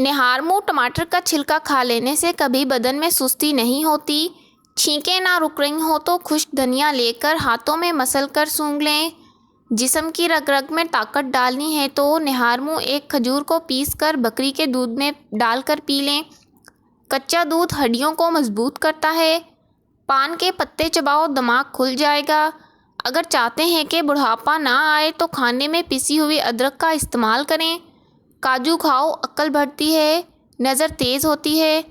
نہار منہ ٹماٹر کا چھلکا کھا لینے سے کبھی بدن میں سستی نہیں ہوتی۔ چھینکیں نہ رک رہی ہوں تو خشک دھنیا لے کر ہاتھوں میں مسل کر سونگھ لیں۔ جسم کی رگ رگ میں طاقت ڈالنی ہے تو نہار منہ ایک کھجور کو پیس کر بکری کے دودھ میں ڈال کر پی لیں۔ کچا دودھ ہڈیوں کو مضبوط کرتا ہے۔ پان کے پتے چباؤ، دماغ کھل جائے گا۔ اگر چاہتے ہیں کہ بڑھاپا نہ آئے تو کھانے میں پسی ہوئی ادرک کا استعمال کریں۔ کاجو کھاؤ، عقل بڑھتی ہے، نظر تیز ہوتی ہے۔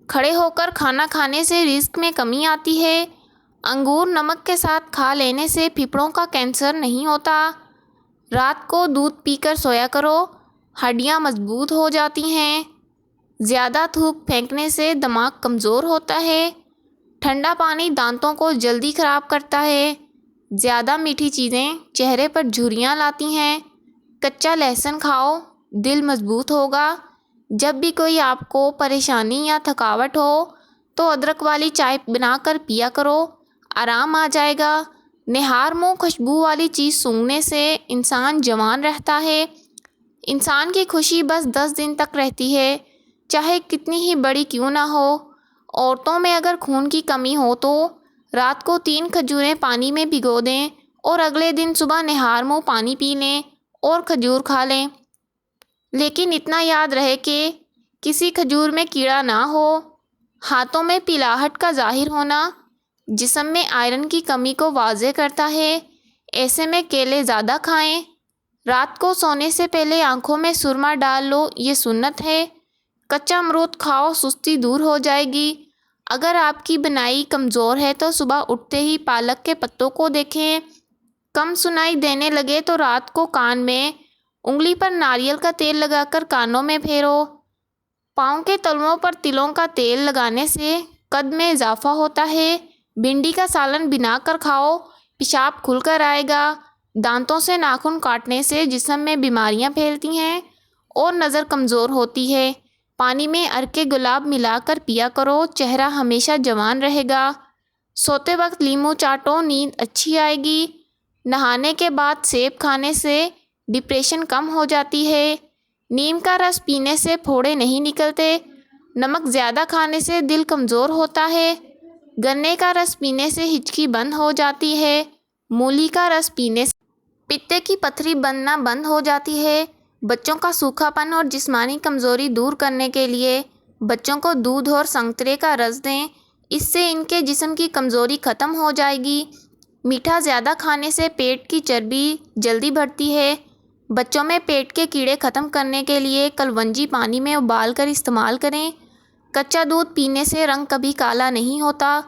کھڑے ہو کر کھانا کھانے سے رزق میں کمی آتی ہے۔ انگور نمک کے ساتھ کھا لینے سے پھیپھڑوں کا کینسر نہیں ہوتا۔ رات کو دودھ پی کر سویا کرو، ہڈیاں مضبوط ہو جاتی ہیں۔ زیادہ تھوک پھینکنے سے دماغ کمزور ہوتا ہے۔ ٹھنڈا پانی دانتوں کو جلدی خراب کرتا ہے۔ زیادہ میٹھی چیزیں چہرے پر جھریاں لاتی ہیں۔ کچا لہسن کھاؤ، دل مضبوط ہوگا۔ جب بھی کوئی آپ کو پریشانی یا تھکاوٹ ہو تو ادرک والی چائے بنا کر پیا کرو، آرام آ جائے گا۔ نہار منہ خوشبو والی چیز سونگھنے سے انسان جوان رہتا ہے۔ انسان کی خوشی بس 10 دن تک رہتی ہے، چاہے کتنی ہی بڑی کیوں نہ ہو۔ عورتوں میں اگر خون کی کمی ہو تو رات کو 3 کھجوریں پانی میں بھگو دیں اور اگلے دن صبح نہار منہ پانی پی لیں اور کھجور کھا لیں۔ لیکن اتنا یاد رہے کہ کسی کھجور میں کیڑا نہ ہو۔ ہاتھوں میں پیلاہٹ کا ظاہر ہونا جسم میں آئرن کی کمی کو واضح کرتا ہے۔ ایسے میں کیلے زیادہ کھائیں۔ رات کو سونے سے پہلے آنکھوں میں سرما ڈال لو، یہ سنت ہے۔ کچا امرود کھاؤ، سستی دور ہو جائے گی۔ اگر آپ کی بینائی کمزور ہے تو صبح اٹھتے ہی پالک کے پتوں کو دیکھیں۔ کم سنائی دینے لگے تو رات کو کان میں انگلی پر ناریل کا تیل لگا کر کانوں میں پھیرو۔ پاؤں کے تلوؤں پر تلوں کا تیل لگانے سے قد میں اضافہ ہوتا ہے۔ بھنڈی کا سالن بنا کر کھاؤ، پیشاب کھل کر آئے گا۔ دانتوں سے ناخن کاٹنے سے جسم میں بیماریاں پھیلتی ہیں اور نظر کمزور ہوتی ہے۔ پانی میں عرق گلاب ملا کر پیا کرو، چہرہ ہمیشہ جوان رہے گا۔ سوتے وقت لیموں چاٹو، نیند اچھی آئے گی۔ نہانے کے بعد سیب کھانے سے ڈپریشن کم ہو جاتی ہے۔ نیم کا رس پینے سے پھوڑے نہیں نکلتے۔ نمک زیادہ کھانے سے دل کمزور ہوتا ہے۔ گنے کا رس پینے سے ہچکی بند ہو جاتی ہے۔ مولی کا رس پینے سے پتے کی پتھری بننا بند ہو جاتی ہے۔ بچوں کا سوکھا پن اور جسمانی کمزوری دور کرنے کے لیے بچوں کو دودھ اور سنترے کا رس دیں، اس سے ان کے جسم کی کمزوری ختم ہو جائے گی۔ میٹھا زیادہ کھانے سے پیٹ کی چربی جلدی بڑھتی ہے۔ بچوں میں پیٹ کے کیڑے ختم کرنے کے لیے کلونجی پانی میں ابال کر استعمال کریں۔ کچا دودھ پینے سے رنگ کبھی کالا نہیں ہوتا۔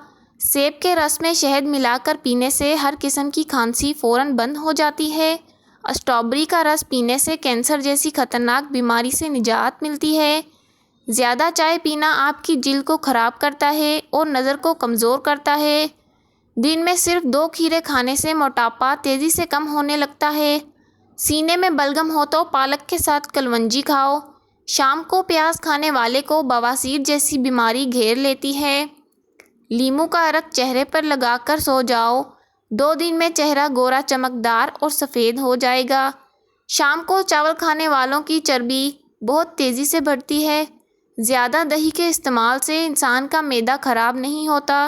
سیب کے رس میں شہد ملا کر پینے سے ہر قسم کی کھانسی فوراً بند ہو جاتی ہے۔ اسٹرابیری کا رس پینے سے کینسر جیسی خطرناک بیماری سے نجات ملتی ہے۔ زیادہ چائے پینا آپ کی جلد کو خراب کرتا ہے اور نظر کو کمزور کرتا ہے۔ دن میں صرف 2 کھیرے کھانے سے موٹاپا تیزی سے کم ہونے لگتا ہے۔ سینے میں بلغم ہو تو پالک کے ساتھ کلونجی کھاؤ۔ شام کو پیاز کھانے والے کو بواسیر جیسی بیماری گھیر لیتی ہے۔ لیموں کا عرق چہرے پر لگا کر سو جاؤ، 2 دن میں چہرہ گورا، چمکدار اور سفید ہو جائے گا۔ شام کو چاول کھانے والوں کی چربی بہت تیزی سے بڑھتی ہے۔ زیادہ دہی کے استعمال سے انسان کا معدہ خراب نہیں ہوتا۔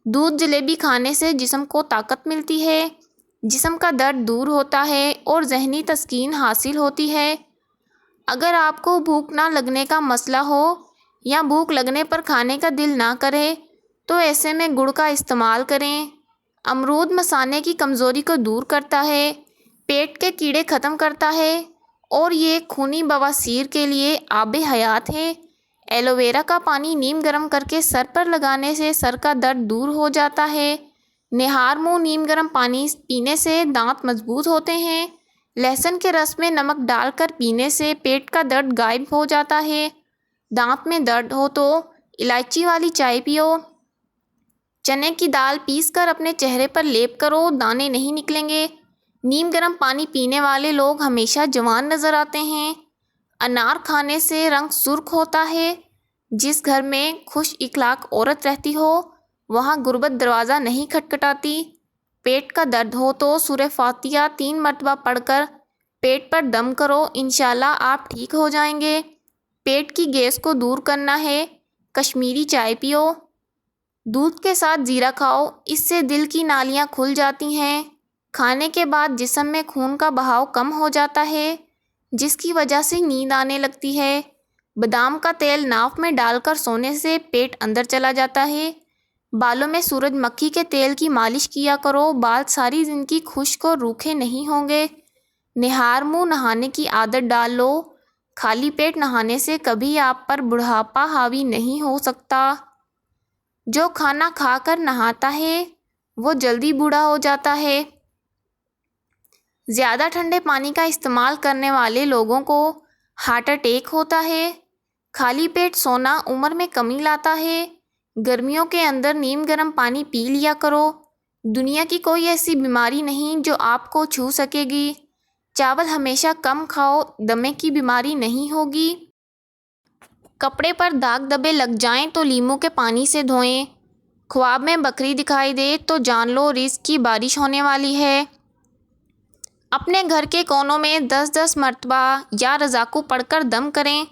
دودھ جلیبی کھانے سے جسم کو طاقت ملتی ہے، جسم کا درد دور ہوتا ہے اور ذہنی تسکین حاصل ہوتی ہے۔ اگر آپ کو بھوک نہ لگنے کا مسئلہ ہو یا بھوک لگنے پر کھانے کا دل نہ کرے تو ایسے میں گڑ کا استعمال کریں۔ امرود مثانے کی کمزوری کو دور کرتا ہے، پیٹ کے کیڑے ختم کرتا ہے اور یہ خونی بواسیر کے لیے آب حیات ہے۔ ایلو ویرا کا پانی نیم گرم کر کے سر پر لگانے سے سر کا درد دور ہو جاتا ہے۔ نہار منہ نیم گرم پانی پینے سے دانت مضبوط ہوتے ہیں۔ لہسن کے رس میں نمک ڈال کر پینے سے پیٹ کا درد غائب ہو جاتا ہے۔ دانت میں درد ہو تو الائچی والی چائے پیو۔ چنے کی دال پیس کر اپنے چہرے پر لیپ کرو، دانے نہیں نکلیں گے۔ نیم گرم پانی پینے والے لوگ ہمیشہ جوان نظر آتے ہیں۔ انار کھانے سے رنگ سرخ ہوتا ہے۔ جس گھر میں خوش اخلاق عورت رہتی ہو وہاں غربت دروازہ نہیں کھٹکھٹاتی۔ پیٹ کا درد ہو تو سورہ فاتحہ 3 مرتبہ پڑھ کر پیٹ پر دم کرو، انشاءاللہ آپ ٹھیک ہو جائیں گے۔ پیٹ کی گیس کو دور کرنا ہے، کشمیری چائے پیو، دودھ کے ساتھ زیرہ کھاؤ، اس سے دل کی نالیاں کھل جاتی ہیں۔ کھانے کے بعد جسم میں خون کا بہاؤ کم ہو جاتا ہے، جس کی وجہ سے نیند آنے لگتی ہے۔ بادام کا تیل ناف میں ڈال کر سونے سے پیٹ اندر چلا جاتا ہے۔ بالوں میں سورج مکھی کے تیل کی مالش کیا کرو، بال ساری زندگی خشک اور روکھے نہیں ہوں گے۔ نہار منہ نہانے کی عادت ڈال لو، خالی پیٹ نہانے سے کبھی آپ پر بڑھاپا حاوی نہیں ہو سکتا۔ جو کھانا کھا کر نہاتا ہے وہ جلدی بوڑھا ہو جاتا ہے۔ زیادہ ٹھنڈے پانی کا استعمال کرنے والے لوگوں کو ہارٹ اٹیک ہوتا ہے۔ خالی پیٹ سونا عمر میں کمی لاتا ہے۔ گرمیوں کے اندر نیم گرم پانی پی لیا کرو۔ دنیا کی کوئی ایسی بیماری نہیں جو آپ کو چھو سکے گی۔ چاول ہمیشہ کم کھاؤ، دمے کی بیماری نہیں ہوگی۔ کپڑے پر داغ دھبے لگ جائیں تو لیموں کے پانی سے دھوئیں۔ خواب میں بکری دکھائی دے تو جان لو رزق کی بارش ہونے والی ہے۔ اپنے گھر کے کونوں میں 10 مرتبہ یا رضاکو پڑھ کر دم کریں،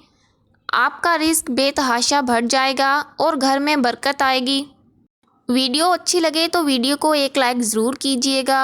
آپ کا رزق بے تحاشا بڑھ جائے گا اور گھر میں برکت آئے گی۔ ویڈیو اچھی لگے تو ویڈیو کو ایک لائک ضرور کیجیے گا۔